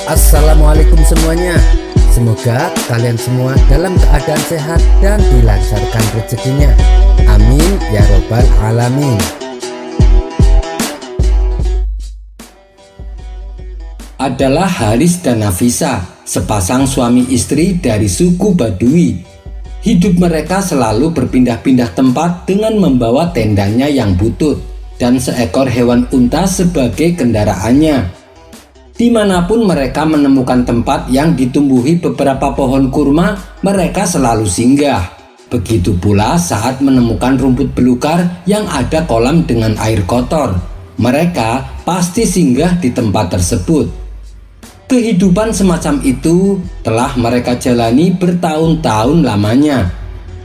Assalamualaikum semuanya. Semoga kalian semua dalam keadaan sehat dan dilancarkan rezekinya. Amin ya robbal alamin. Adalah Haris dan Nafisa, sepasang suami istri dari suku Baduy. Hidup mereka selalu berpindah-pindah tempat dengan membawa tendanya yang butut dan seekor hewan unta sebagai kendaraannya. Dimanapun mereka menemukan tempat yang ditumbuhi beberapa pohon kurma, mereka selalu singgah. Begitu pula saat menemukan rumput belukar yang ada kolam dengan air kotor, mereka pasti singgah di tempat tersebut. Kehidupan semacam itu telah mereka jalani bertahun-tahun lamanya.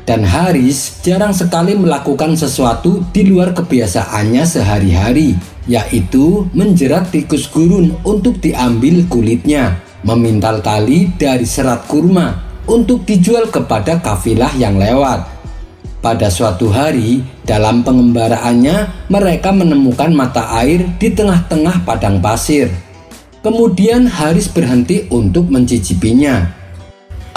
Dan Haris jarang sekali melakukan sesuatu di luar kebiasaannya sehari-hari, yaitu menjerat tikus gurun untuk diambil kulitnya, memintal tali dari serat kurma untuk dijual kepada kafilah yang lewat. Pada suatu hari, dalam pengembaraannya, mereka menemukan mata air di tengah-tengah padang pasir. Kemudian Haris berhenti untuk mencicipinya.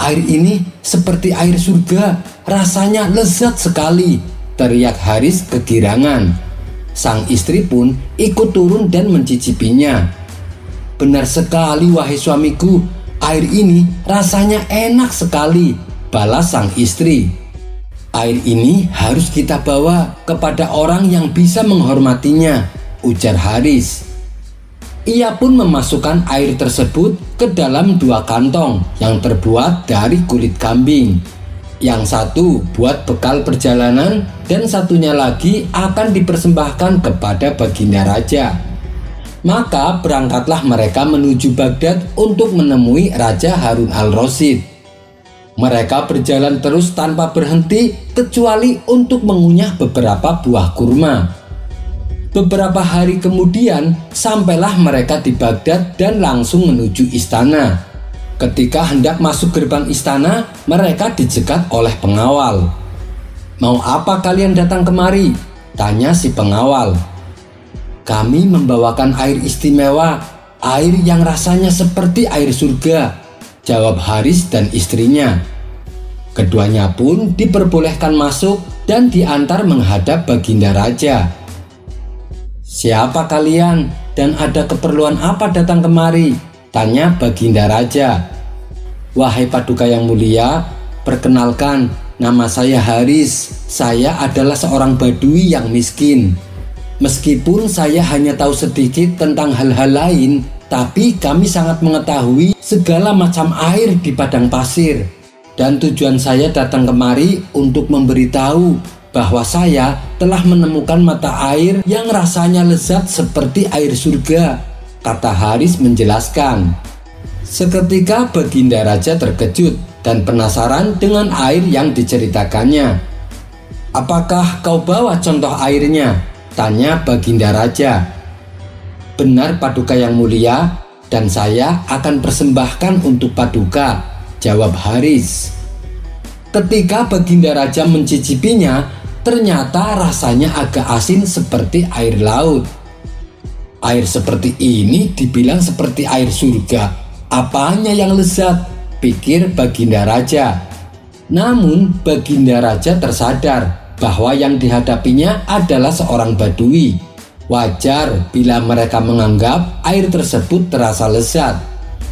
"Air ini seperti air surga, rasanya lezat sekali," teriak Haris kegirangan. Sang istri pun ikut turun dan mencicipinya. "Benar sekali wahai suamiku, air ini rasanya enak sekali," balas sang istri. "Air ini harus kita bawa kepada orang yang bisa menghormatinya," ujar Haris. Ia pun memasukkan air tersebut ke dalam 2 kantong yang terbuat dari kulit kambing. Yang satu buat bekal perjalanan dan satunya lagi akan dipersembahkan kepada Baginda Raja. Maka berangkatlah mereka menuju Baghdad untuk menemui Raja Harun al-Rasyid. Mereka berjalan terus tanpa berhenti kecuali untuk mengunyah beberapa buah kurma. Beberapa hari kemudian sampailah mereka di Baghdad dan langsung menuju istana. Ketika hendak masuk gerbang istana, mereka dicegat oleh pengawal. "Mau apa kalian datang kemari?" tanya si pengawal. "Kami membawakan air istimewa, air yang rasanya seperti air surga," jawab Haris dan istrinya. Keduanya pun diperbolehkan masuk dan diantar menghadap Baginda Raja. "Siapa kalian dan ada keperluan apa datang kemari?" tanya Baginda Raja. "Wahai Paduka yang mulia, perkenalkan, nama saya Haris. Saya adalah seorang Baduy yang miskin. Meskipun saya hanya tahu sedikit tentang hal-hal lain, tapi kami sangat mengetahui segala macam air di padang pasir. Dan tujuan saya datang kemari untuk memberitahu bahwa saya telah menemukan mata air yang rasanya lezat seperti air surga," kata Haris menjelaskan. Seketika Baginda Raja terkejut dan penasaran dengan air yang diceritakannya. "Apakah kau bawa contoh airnya?" tanya Baginda Raja. "Benar Paduka yang mulia, dan saya akan persembahkan untuk Paduka," jawab Haris. Ketika Baginda Raja mencicipinya, ternyata rasanya agak asin seperti air laut. "Air seperti ini dibilang seperti air surga. Apanya yang lezat?" pikir Baginda Raja. Namun Baginda Raja tersadar bahwa yang dihadapinya adalah seorang Baduy. Wajar bila mereka menganggap air tersebut terasa lezat,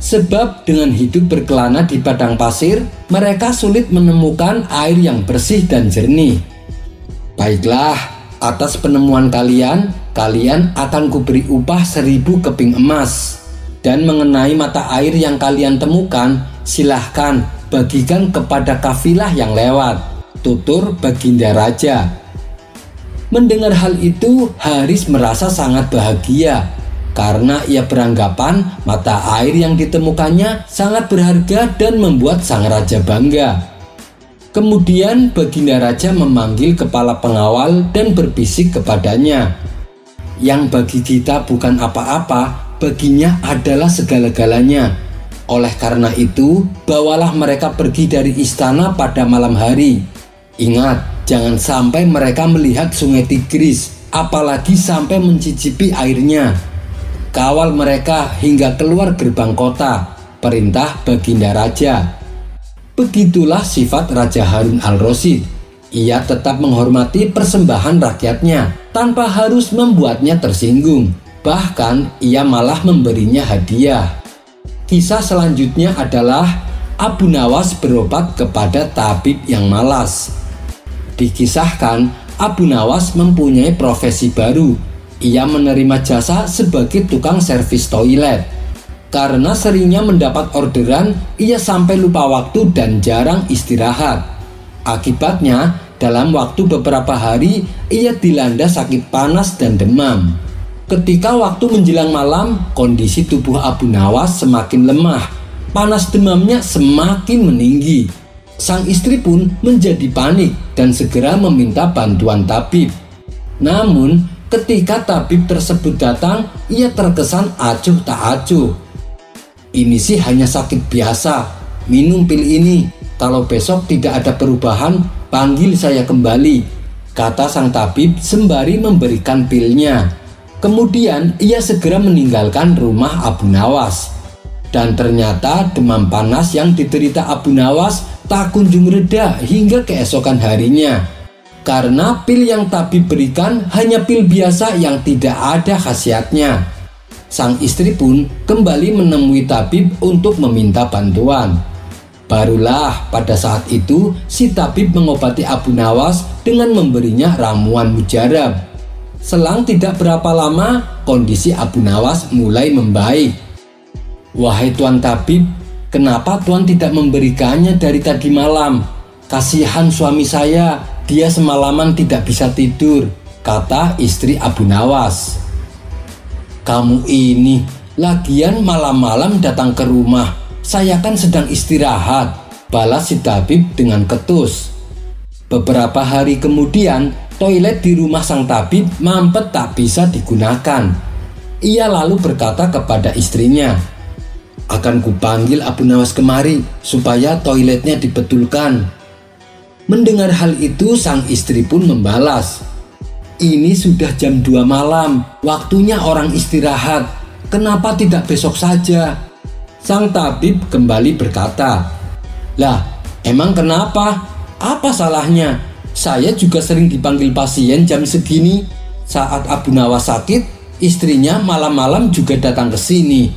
sebab dengan hidup berkelana di padang pasir, mereka sulit menemukan air yang bersih dan jernih. "Baiklah, atas penemuan kalian akan kuberi upah 1000 keping emas. Dan mengenai mata air yang kalian temukan, silahkan bagikan kepada kafilah yang lewat," tutur Baginda Raja. Mendengar hal itu, Haris merasa sangat bahagia karena ia beranggapan mata air yang ditemukannya sangat berharga dan membuat sang raja bangga. Kemudian Baginda Raja memanggil kepala pengawal dan berbisik kepadanya, "Yang bagi kita bukan apa-apa, baginya adalah segala-galanya. Oleh karena itu, bawalah mereka pergi dari istana pada malam hari. Ingat, jangan sampai mereka melihat sungai Tigris, apalagi sampai mencicipi airnya." kawal mereka hingga keluar gerbang kota, perintah Baginda Raja. Begitulah sifat Raja Harun al-Rasyid. Ia tetap menghormati persembahan rakyatnya tanpa harus membuatnya tersinggung. Bahkan ia malah memberinya hadiah. Kisah selanjutnya adalah Abu Nawas berobat kepada tabib yang malas. Dikisahkan Abu Nawas mempunyai profesi baru. Ia menerima jasa sebagai tukang servis toilet. Karena seringnya mendapat orderan, ia sampai lupa waktu dan jarang istirahat. Akibatnya, dalam waktu beberapa hari, ia dilanda sakit panas dan demam. Ketika waktu menjelang malam, kondisi tubuh Abu Nawas semakin lemah. Panas demamnya semakin meninggi. Sang istri pun menjadi panik dan segera meminta bantuan tabib. Namun, ketika tabib tersebut datang, ia terkesan acuh tak acuh. Ini sih hanya sakit biasa, minum pil ini. Kalau besok tidak ada perubahan, panggil saya kembali, kata sang tabib sembari memberikan pilnya. Kemudian ia segera meninggalkan rumah Abu Nawas. Dan ternyata demam panas yang diderita Abu Nawas tak kunjung reda hingga keesokan harinya. Karena pil yang tabib berikan hanya pil biasa yang tidak ada khasiatnya. Sang istri pun kembali menemui tabib untuk meminta bantuan. Barulah pada saat itu si tabib mengobati Abu Nawas dengan memberinya ramuan mujarab. Selang tidak berapa lama, kondisi Abu Nawas mulai membaik. Wahai Tuan Tabib, kenapa Tuan tidak memberikannya dari tadi malam? Kasihan suami saya, dia semalaman tidak bisa tidur, kata istri Abu Nawas. Kamu ini, lagian malam-malam datang ke rumah, saya kan sedang istirahat, balas si tabib dengan ketus. Beberapa hari kemudian, toilet di rumah sang tabib mampet tak bisa digunakan. Ia lalu berkata kepada istrinya, akan kupanggil Abu Nawas kemari supaya toiletnya dibetulkan. Mendengar hal itu, sang istri pun membalas, ini sudah jam 2 malam, waktunya orang istirahat. Kenapa tidak besok saja? Sang tabib kembali berkata, lah, emang kenapa? Apa salahnya? Saya juga sering dipanggil pasien jam segini. Saat Abu Nawas sakit, istrinya malam-malam juga datang ke sini.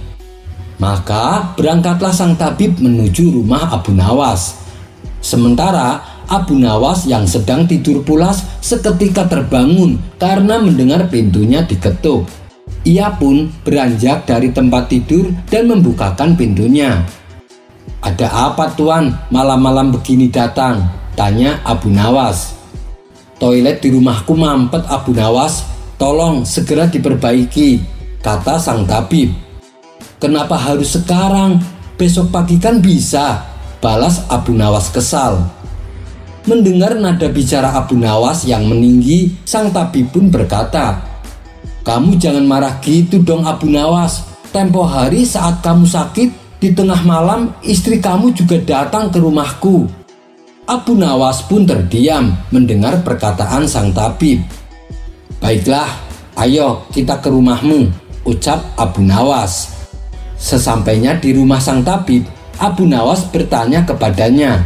Maka berangkatlah sang tabib menuju rumah Abu Nawas. Sementara Abu Nawas yang sedang tidur pulas seketika terbangun karena mendengar pintunya diketuk. Ia pun beranjak dari tempat tidur dan membukakan pintunya. Ada apa Tuan, malam-malam begini datang? Tanya Abu Nawas. Toilet di rumahku mampet Abu Nawas, tolong segera diperbaiki, kata sang tabib. Kenapa harus sekarang? Besok pagi kan bisa, balas Abu Nawas kesal. Mendengar nada bicara Abu Nawas yang meninggi, sang tabib pun berkata, kamu jangan marah gitu dong Abu Nawas. Tempo hari saat kamu sakit, di tengah malam istri kamu juga datang ke rumahku. Abu Nawas pun terdiam mendengar perkataan sang tabib. Baiklah, ayo kita ke rumahmu, ucap Abu Nawas. Sesampainya di rumah sang tabib, Abu Nawas bertanya kepadanya,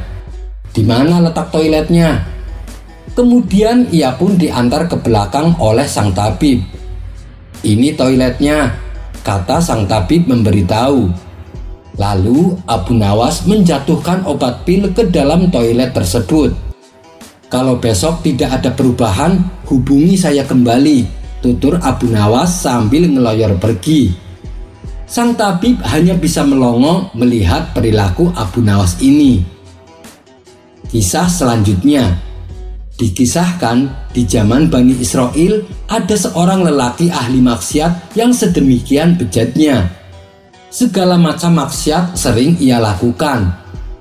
di mana letak toiletnya? Kemudian ia pun diantar ke belakang oleh sang tabib. Ini toiletnya, kata sang tabib memberitahu. Lalu Abu Nawas menjatuhkan obat pil ke dalam toilet tersebut. Kalau besok tidak ada perubahan, hubungi saya kembali, tutur Abu Nawas sambil ngeloyor pergi. Sang tabib hanya bisa melongo melihat perilaku Abu Nawas ini. Kisah selanjutnya, dikisahkan di zaman Bani Israel ada seorang lelaki ahli maksiat yang sedemikian bejatnya. Segala macam maksiat sering ia lakukan,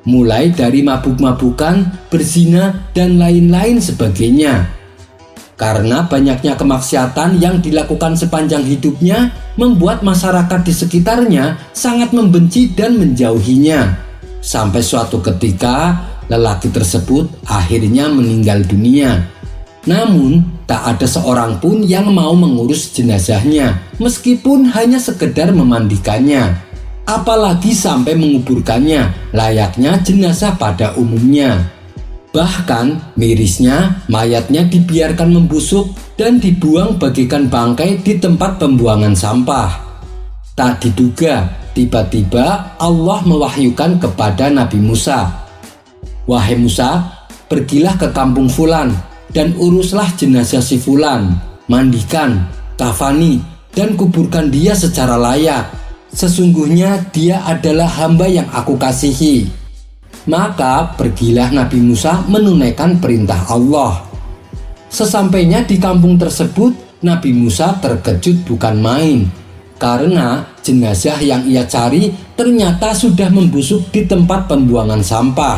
mulai dari mabuk-mabukan, berzina, dan lain-lain sebagainya. Karena banyaknya kemaksiatan yang dilakukan sepanjang hidupnya, membuat masyarakat di sekitarnya sangat membenci dan menjauhinya. Sampai suatu ketika, lelaki tersebut akhirnya meninggal dunia. Namun, tak ada seorang pun yang mau mengurus jenazahnya, meskipun hanya sekedar memandikannya, apalagi sampai menguburkannya layaknya jenazah pada umumnya. Bahkan, mirisnya, mayatnya dibiarkan membusuk dan dibuang bagikan bangkai di tempat pembuangan sampah. Tak diduga, tiba-tiba Allah mewahyukan kepada Nabi Musa, "Wahai Musa, pergilah ke kampung Fulan dan uruslah jenazah si Fulan, mandikan, kafani, dan kuburkan dia secara layak. Sesungguhnya dia adalah hamba yang aku kasihi." Maka pergilah Nabi Musa menunaikan perintah Allah. Sesampainya di kampung tersebut, Nabi Musa terkejut bukan main, karena jenazah yang ia cari ternyata sudah membusuk di tempat pembuangan sampah.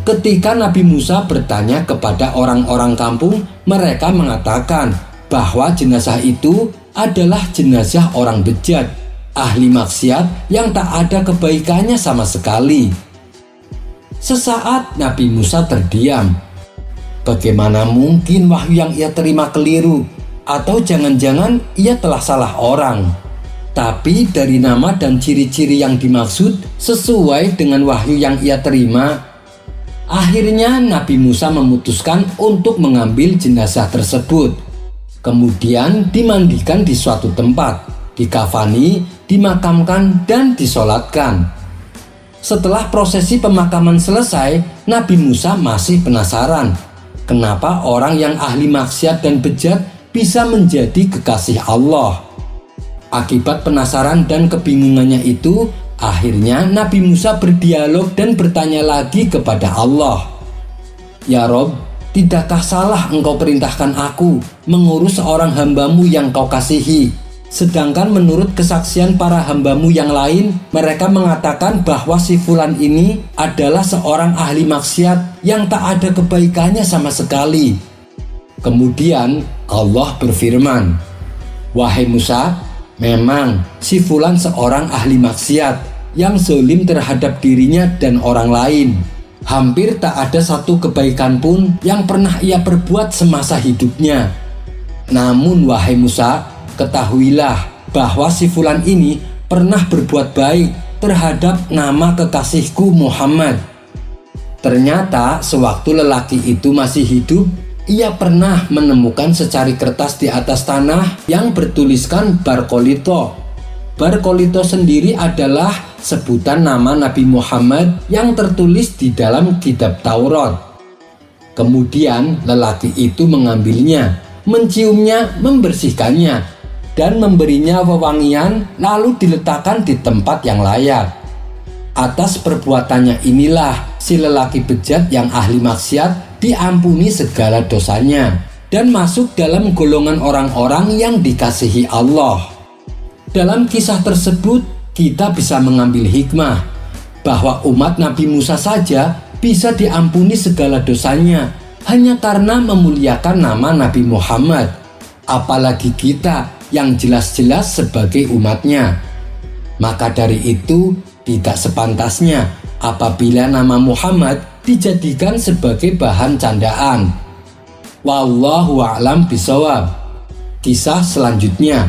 Ketika Nabi Musa bertanya kepada orang-orang kampung, mereka mengatakan bahwa jenazah itu adalah jenazah orang bejat, ahli maksiat yang tak ada kebaikannya sama sekali. Sesaat Nabi Musa terdiam. Bagaimana mungkin wahyu yang ia terima keliru? Atau jangan-jangan ia telah salah orang? Tapi dari nama dan ciri-ciri yang dimaksud sesuai dengan wahyu yang ia terima. Akhirnya Nabi Musa memutuskan untuk mengambil jenazah tersebut. Kemudian dimandikan di suatu tempat, dikafani, dimakamkan, dan disolatkan. Setelah prosesi pemakaman selesai, Nabi Musa masih penasaran kenapa orang yang ahli maksiat dan bejat bisa menjadi kekasih Allah. Akibat penasaran dan kebingungannya itu, akhirnya Nabi Musa berdialog dan bertanya lagi kepada Allah, "Ya Rob, tidakkah salah engkau perintahkan aku mengurus seorang hambamu yang kau kasihi? Sedangkan menurut kesaksian para hambamu yang lain, mereka mengatakan bahwa si Fulan ini adalah seorang ahli maksiat yang tak ada kebaikannya sama sekali." Kemudian Allah berfirman, "Wahai Musa, memang si Fulan seorang ahli maksiat yang zalim terhadap dirinya dan orang lain. Hampir tak ada satu kebaikan pun yang pernah ia perbuat semasa hidupnya. Namun wahai Musa, ketahuilah bahwa si Fulan ini pernah berbuat baik terhadap nama kekasihku Muhammad. Ternyata sewaktu lelaki itu masih hidup, ia pernah menemukan secari kertas di atas tanah yang bertuliskan Barkolito. Barkolito sendiri adalah sebutan nama Nabi Muhammad yang tertulis di dalam kitab Taurat. Kemudian lelaki itu mengambilnya, menciumnya, membersihkannya, dan memberinya wewangian, lalu diletakkan di tempat yang layak. Atas perbuatannya inilah si lelaki bejat yang ahli maksiat diampuni segala dosanya dan masuk dalam golongan orang-orang yang dikasihi Allah. Dalam kisah tersebut kita bisa mengambil hikmah bahwa umat Nabi Musa saja bisa diampuni segala dosanya hanya karena memuliakan nama Nabi Muhammad, apalagi kita yang jelas-jelas sebagai umatnya. Maka dari itu tidak sepantasnya apabila nama Muhammad dijadikan sebagai bahan candaan. Wallahu a'lam bishawab. Kisah selanjutnya.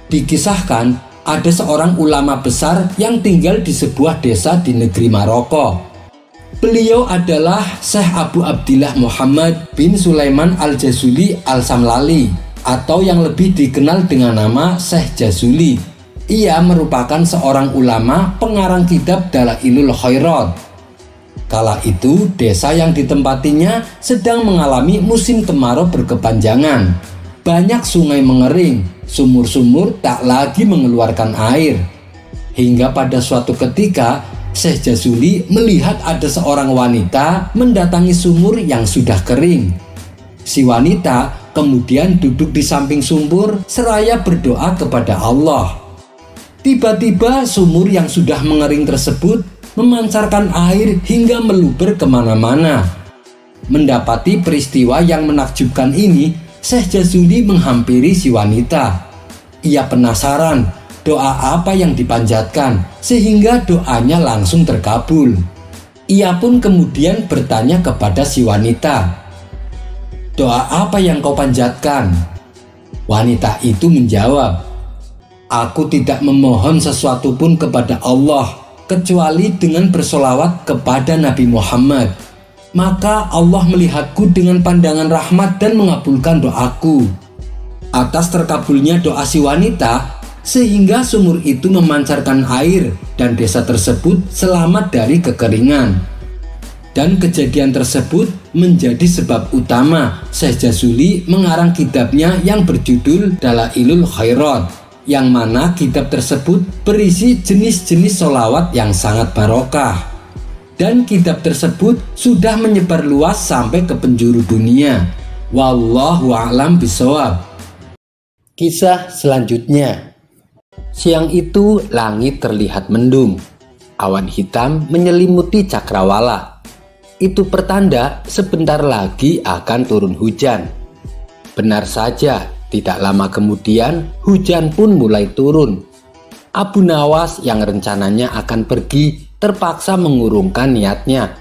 Dikisahkan ada seorang ulama besar yang tinggal di sebuah desa di negeri Maroko. Beliau adalah Syekh Abu Abdillah Muhammad bin Sulaiman Al-Jazuli Al-Samlali, atau yang lebih dikenal dengan nama Syekh Jazuli. Ia merupakan seorang ulama pengarang kitab Dalailul Khairat. Kala itu desa yang ditempatinya sedang mengalami musim kemarau berkepanjangan. Banyak sungai mengering, sumur-sumur tak lagi mengeluarkan air. Hingga pada suatu ketika Syekh Jazuli melihat ada seorang wanita mendatangi sumur yang sudah kering. Si wanita kemudian duduk di samping sumur seraya berdoa kepada Allah. Tiba-tiba sumur yang sudah mengering tersebut memancarkan air hingga meluber kemana-mana. Mendapati peristiwa yang menakjubkan ini, Syekh Jazuli menghampiri si wanita. Ia penasaran doa apa yang dipanjatkan sehingga doanya langsung terkabul. Ia pun kemudian bertanya kepada si wanita, doa apa yang kau panjatkan?" Wanita itu menjawab, "Aku tidak memohon sesuatu pun kepada Allah kecuali dengan bersolawat kepada Nabi Muhammad. Maka Allah melihatku dengan pandangan rahmat dan mengabulkan doaku." Atas terkabulnya doa si wanita, sehingga sumur itu memancarkan air dan desa tersebut selamat dari kekeringan. Dan kejadian tersebut menjadi sebab utama Syekh Jazuli mengarang kitabnya yang berjudul Dalailul Khairat, yang mana kitab tersebut berisi jenis-jenis sholawat yang sangat barokah. Dan kitab tersebut sudah menyebar luas sampai ke penjuru dunia. Wallahu a'lam bishawab. Kisah selanjutnya. Siang itu langit terlihat mendung. Awan hitam menyelimuti cakrawala. Itu pertanda sebentar lagi akan turun hujan. Benar saja, tidak lama kemudian hujan pun mulai turun. Abu Nawas yang rencananya akan pergi terpaksa mengurungkan niatnya.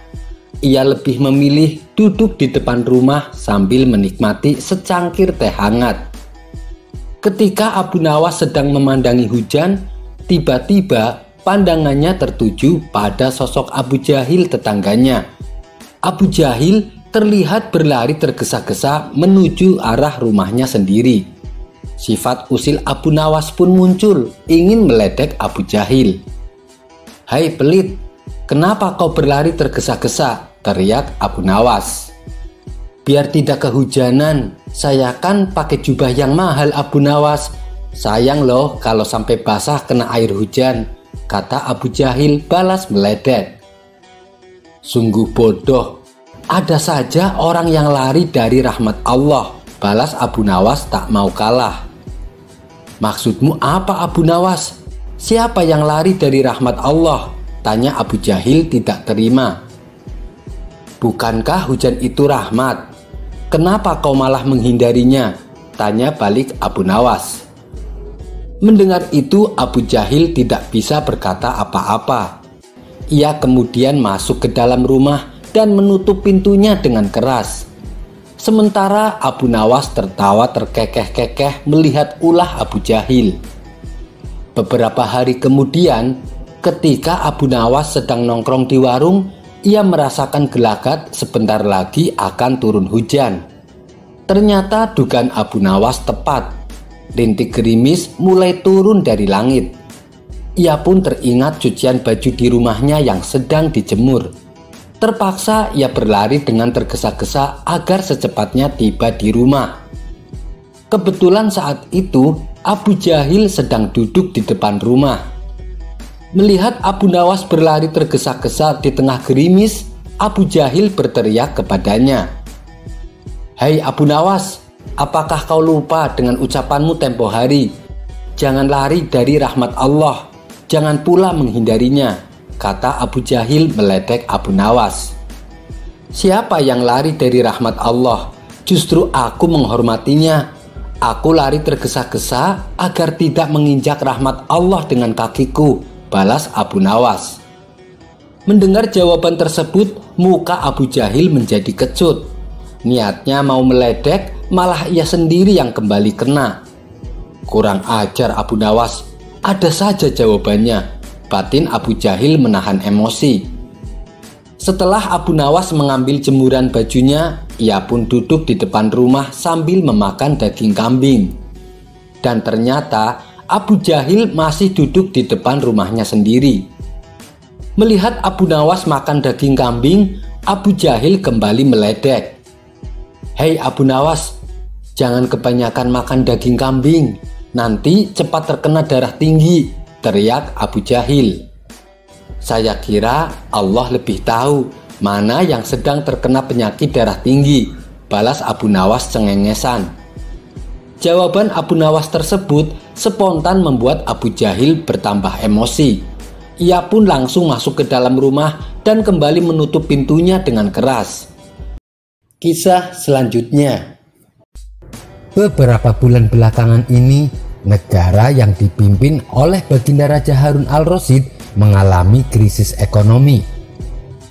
Ia lebih memilih duduk di depan rumah sambil menikmati secangkir teh hangat. Ketika Abu Nawas sedang memandangi hujan, tiba-tiba pandangannya tertuju pada sosok Abu Jahil tetangganya. Abu Jahil terlihat berlari tergesa-gesa menuju arah rumahnya sendiri. Sifat usil Abu Nawas pun muncul, ingin meledek Abu Jahil. "Hai pelit, kenapa kau berlari tergesa-gesa?" teriak Abu Nawas. "Biar tidak kehujanan, saya kan pakai jubah yang mahal Abu Nawas. Sayang loh kalau sampai basah kena air hujan," kata Abu Jahil balas meledek. "Sungguh bodoh, ada saja orang yang lari dari rahmat Allah," balas Abu Nawas tak mau kalah. "Maksudmu apa Abu Nawas? Siapa yang lari dari rahmat Allah?" tanya Abu Jahil tidak terima. "Bukankah hujan itu rahmat? Kenapa kau malah menghindarinya?" tanya balik Abu Nawas. Mendengar itu Abu Jahil tidak bisa berkata apa-apa. Ia kemudian masuk ke dalam rumah dan menutup pintunya dengan keras. Sementara Abu Nawas tertawa terkekeh-kekeh melihat ulah Abu Jahil. Beberapa hari kemudian, ketika Abu Nawas sedang nongkrong di warung, ia merasakan gelagat sebentar lagi akan turun hujan. Ternyata dugaan Abu Nawas tepat. Rintik gerimis mulai turun dari langit. Ia pun teringat cucian baju di rumahnya yang sedang dijemur. Terpaksa ia berlari dengan tergesa-gesa agar secepatnya tiba di rumah. Kebetulan saat itu Abu Jahil sedang duduk di depan rumah. Melihat Abu Nawas berlari tergesa-gesa di tengah gerimis, Abu Jahil berteriak kepadanya, "Hai Abu Nawas, apakah kau lupa dengan ucapanmu tempo hari? Jangan lari dari rahmat Allah, jangan pula menghindarinya," kata Abu Jahil meledek Abu Nawas. "Siapa yang lari dari rahmat Allah? Justru aku menghormatinya. Aku lari tergesa-gesa agar tidak menginjak rahmat Allah dengan kakiku," balas Abu Nawas. Mendengar jawaban tersebut, muka Abu Jahil menjadi kecut. Niatnya mau meledek, malah ia sendiri yang kembali kena. "Kurang ajar Abu Nawas, ada saja jawabannya," batin Abu Jahil menahan emosi. Setelah Abu Nawas mengambil jemuran bajunya, ia pun duduk di depan rumah sambil memakan daging kambing. Dan ternyata Abu Jahil masih duduk di depan rumahnya sendiri. Melihat Abu Nawas makan daging kambing, Abu Jahil kembali meledek. "Hei Abu Nawas, jangan kebanyakan makan daging kambing, nanti cepat terkena darah tinggi," teriak Abu Jahil. "Saya kira Allah lebih tahu mana yang sedang terkena penyakit darah tinggi," balas Abu Nawas cengengesan. Jawaban Abu Nawas tersebut spontan membuat Abu Jahil bertambah emosi. Ia pun langsung masuk ke dalam rumah dan kembali menutup pintunya dengan keras. Kisah selanjutnya. Beberapa bulan belakangan ini, negara yang dipimpin oleh Baginda Raja Harun al-Rasyid mengalami krisis ekonomi.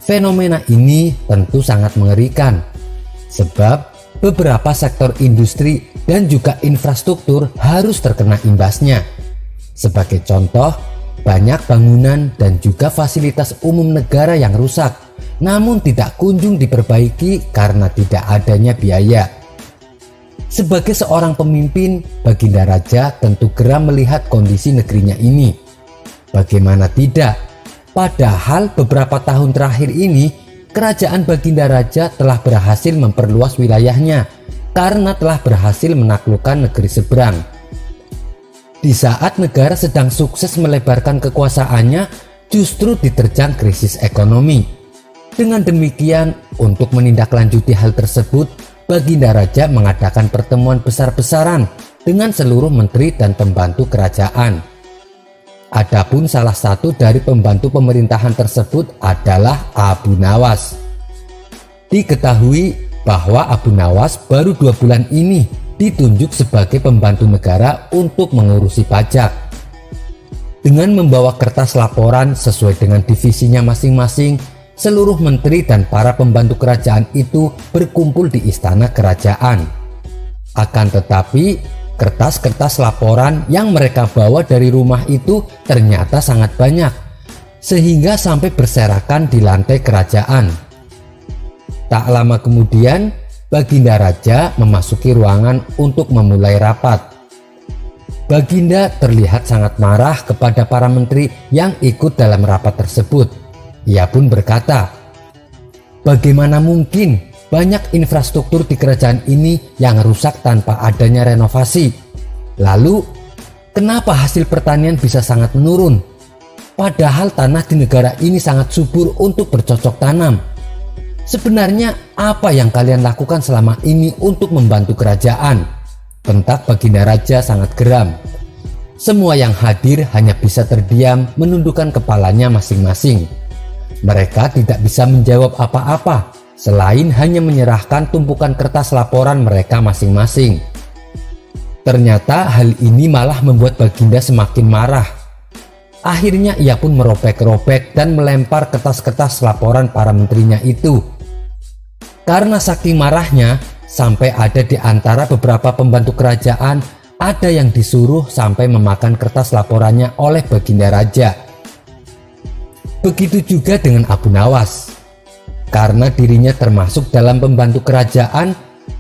Fenomena ini tentu sangat mengerikan, sebab beberapa sektor industri dan juga infrastruktur harus terkena imbasnya. Sebagai contoh, banyak bangunan dan juga fasilitas umum negara yang rusak, namun tidak kunjung diperbaiki karena tidak adanya biaya. Sebagai seorang pemimpin, Baginda Raja tentu geram melihat kondisi negerinya ini. Bagaimana tidak? Padahal beberapa tahun terakhir ini, kerajaan Baginda Raja telah berhasil memperluas wilayahnya karena telah berhasil menaklukkan negeri seberang. Di saat negara sedang sukses melebarkan kekuasaannya, justru diterjang krisis ekonomi. Dengan demikian, untuk menindaklanjuti hal tersebut, Baginda Raja mengadakan pertemuan besar-besaran dengan seluruh menteri dan pembantu kerajaan. Adapun salah satu dari pembantu pemerintahan tersebut adalah Abu Nawas. Diketahui bahwa Abu Nawas baru 2 bulan ini ditunjuk sebagai pembantu negara untuk mengurusi pajak. Dengan membawa kertas laporan sesuai dengan divisinya masing-masing, seluruh menteri dan para pembantu kerajaan itu berkumpul di istana kerajaan. Akan tetapi, kertas-kertas laporan yang mereka bawa dari rumah itu ternyata sangat banyak, sehingga sampai berserakan di lantai kerajaan. Tak lama kemudian, Baginda Raja memasuki ruangan untuk memulai rapat. Baginda terlihat sangat marah kepada para menteri yang ikut dalam rapat tersebut. Ia pun berkata, "Bagaimana mungkin banyak infrastruktur di kerajaan ini yang rusak tanpa adanya renovasi? Lalu, kenapa hasil pertanian bisa sangat menurun? Padahal tanah di negara ini sangat subur untuk bercocok tanam. Sebenarnya apa yang kalian lakukan selama ini untuk membantu kerajaan?" Bentak Baginda Raja sangat geram. Semua yang hadir hanya bisa terdiam menundukkan kepalanya masing-masing. Mereka tidak bisa menjawab apa-apa selain hanya menyerahkan tumpukan kertas laporan mereka masing-masing. Ternyata hal ini malah membuat Baginda semakin marah. Akhirnya ia pun merobek-robek dan melempar kertas-kertas laporan para menterinya itu. Karena saking marahnya, sampai ada di antara beberapa pembantu kerajaan ada yang disuruh sampai memakan kertas laporannya oleh Baginda Raja. Begitu juga dengan Abu Nawas. Karena dirinya termasuk dalam pembantu kerajaan,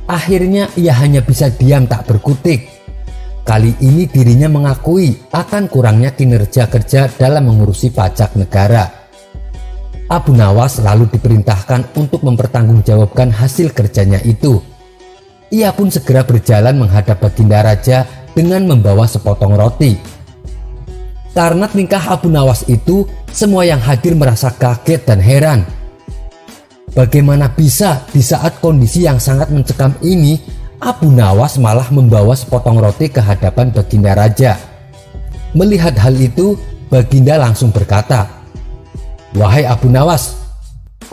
akhirnya ia hanya bisa diam tak berkutik. Kali ini dirinya mengakui akan kurangnya kinerja kerja dalam mengurusi pajak negara. Abu Nawas lalu diperintahkan untuk mempertanggungjawabkan hasil kerjanya itu. Ia pun segera berjalan menghadap Baginda Raja dengan membawa sepotong roti. Karena tingkah Abu Nawas itu, semua yang hadir merasa kaget dan heran. Bagaimana bisa di saat kondisi yang sangat mencekam ini, Abu Nawas malah membawa sepotong roti ke hadapan Baginda Raja. Melihat hal itu, Baginda langsung berkata, "Wahai Abu Nawas,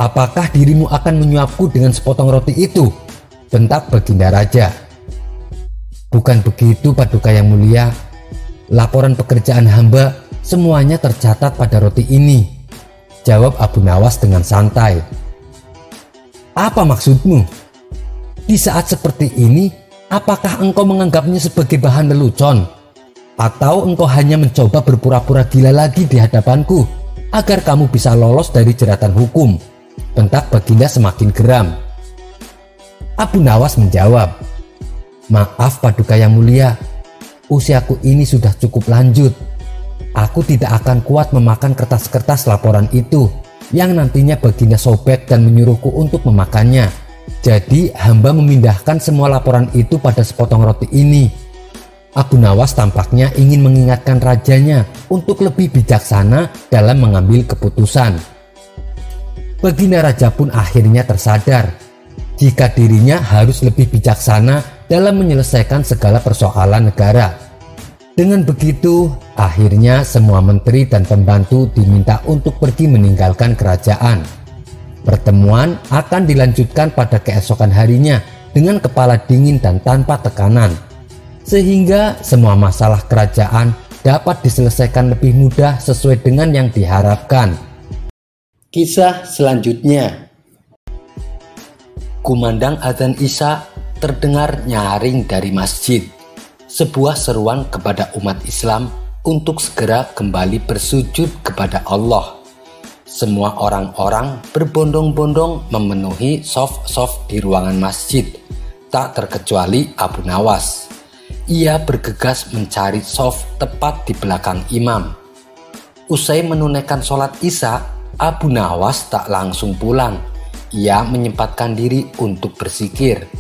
apakah dirimu akan menyuapku dengan sepotong roti itu?" Bentak Baginda Raja. "Bukan begitu, Paduka yang mulia. Laporan pekerjaan hamba semuanya tercatat pada roti ini," jawab Abu Nawas dengan santai. "Apa maksudmu? Di saat seperti ini, apakah engkau menganggapnya sebagai bahan lelucon? Atau engkau hanya mencoba berpura-pura gila lagi di hadapanku agar kamu bisa lolos dari jeratan hukum?" Bentak Baginda semakin geram. Abu Nawas menjawab, "Maaf Paduka yang mulia, usiaku ini sudah cukup lanjut. Aku tidak akan kuat memakan kertas-kertas laporan itu yang nantinya Baginda sobek dan menyuruhku untuk memakannya. Jadi hamba memindahkan semua laporan itu pada sepotong roti ini." Abu Nawas tampaknya ingin mengingatkan rajanya untuk lebih bijaksana dalam mengambil keputusan. Baginda Raja pun akhirnya tersadar jika dirinya harus lebih bijaksana dalam menyelesaikan segala persoalan negara. Dengan begitu, akhirnya semua menteri dan pembantu diminta untuk pergi meninggalkan kerajaan. Pertemuan akan dilanjutkan pada keesokan harinya dengan kepala dingin dan tanpa tekanan, sehingga semua masalah kerajaan dapat diselesaikan lebih mudah sesuai dengan yang diharapkan. Kisah selanjutnya. Kumandang azan Isya, terdengar nyaring dari masjid, sebuah seruan kepada umat Islam untuk segera kembali bersujud kepada Allah. Semua orang-orang berbondong-bondong memenuhi shaf-shaf di ruangan masjid, tak terkecuali Abu Nawas. Ia bergegas mencari shaf tepat di belakang imam. Usai menunaikan sholat Isya, Abu Nawas tak langsung pulang. Ia menyempatkan diri untuk berzikir.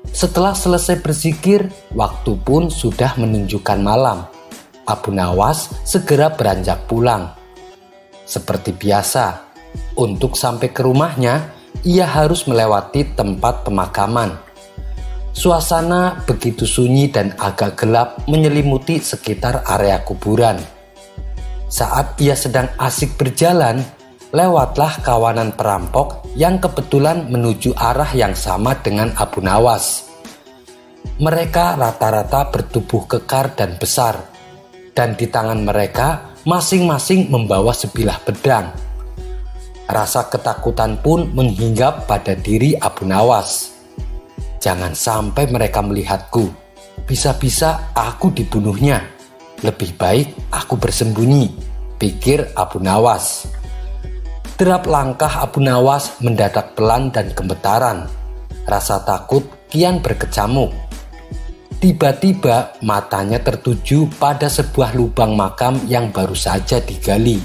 Setelah selesai berzikir, waktu pun sudah menunjukkan malam. Abu Nawas segera beranjak pulang. Seperti biasa, untuk sampai ke rumahnya, ia harus melewati tempat pemakaman. Suasana begitu sunyi dan agak gelap menyelimuti sekitar area kuburan. Saat ia sedang asik berjalan, lewatlah kawanan perampok yang kebetulan menuju arah yang sama dengan Abu Nawas. Mereka rata-rata bertubuh kekar dan besar, dan di tangan mereka masing-masing membawa sebilah pedang. Rasa ketakutan pun menghinggap pada diri Abu Nawas. Jangan sampai mereka melihatku, bisa-bisa aku dibunuhnya. Lebih baik aku bersembunyi, pikir Abu Nawas. Derap langkah Abu Nawas mendadak pelan dan gemetaran. Rasa takut kian berkecamuk. Tiba-tiba matanya tertuju pada sebuah lubang makam yang baru saja digali.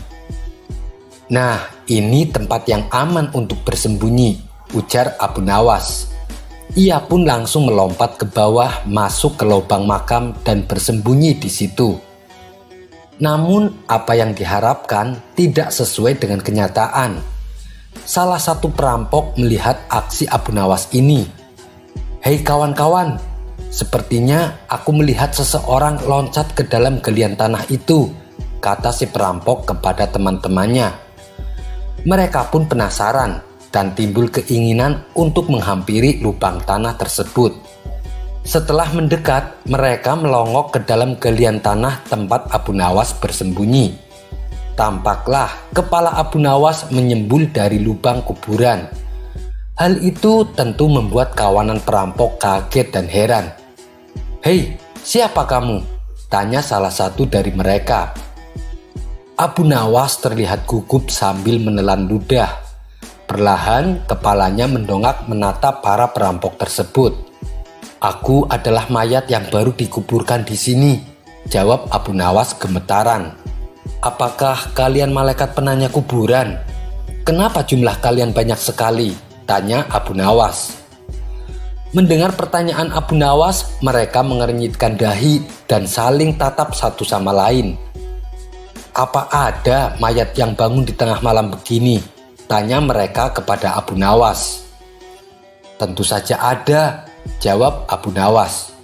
Nah, ini tempat yang aman untuk bersembunyi, ujar Abu Nawas. Ia pun langsung melompat ke bawah, masuk ke lubang makam dan bersembunyi di situ. Namun, apa yang diharapkan tidak sesuai dengan kenyataan. Salah satu perampok melihat aksi Abu Nawas ini. "Hei kawan-kawan, sepertinya aku melihat seseorang loncat ke dalam galian tanah itu," kata si perampok kepada teman-temannya. Mereka pun penasaran dan timbul keinginan untuk menghampiri lubang tanah tersebut. Setelah mendekat, mereka melongok ke dalam galian tanah tempat Abu Nawas bersembunyi. Tampaklah kepala Abu Nawas menyembul dari lubang kuburan. Hal itu tentu membuat kawanan perampok kaget dan heran. "Hei, siapa kamu?" tanya salah satu dari mereka. Abu Nawas terlihat gugup sambil menelan ludah. Perlahan kepalanya mendongak menatap para perampok tersebut. "Aku adalah mayat yang baru dikuburkan di sini," jawab Abu Nawas gemetaran. "Apakah kalian malaikat penanya kuburan? Kenapa jumlah kalian banyak sekali?" tanya Abu Nawas. Mendengar pertanyaan Abu Nawas, mereka mengernyitkan dahi dan saling tatap satu sama lain. "Apa ada mayat yang bangun di tengah malam begini?" tanya mereka kepada Abu Nawas. "Tentu saja ada," jawab Abu Nawas.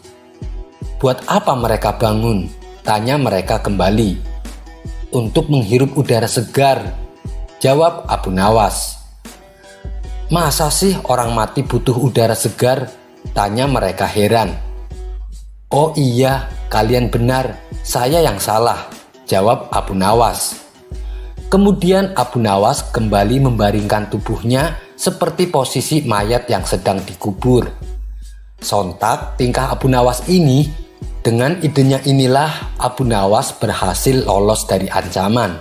"Buat apa mereka bangun?" tanya mereka kembali. "Untuk menghirup udara segar," jawab Abu Nawas. "Masa sih orang mati butuh udara segar?" tanya mereka heran. "Oh iya, kalian benar, saya yang salah," jawab Abu Nawas. Kemudian Abu Nawas kembali membaringkan tubuhnya seperti posisi mayat yang sedang dikubur. Sontak tingkah Abu Nawas ini, dengan idenya inilah Abu Nawas berhasil lolos dari ancaman.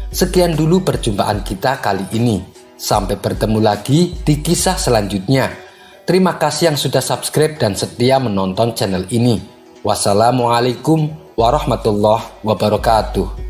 Sekian dulu perjumpaan kita kali ini. Sampai bertemu lagi di kisah selanjutnya. Terima kasih yang sudah subscribe dan setia menonton channel ini. Wassalamualaikum warahmatullahi wabarakatuh.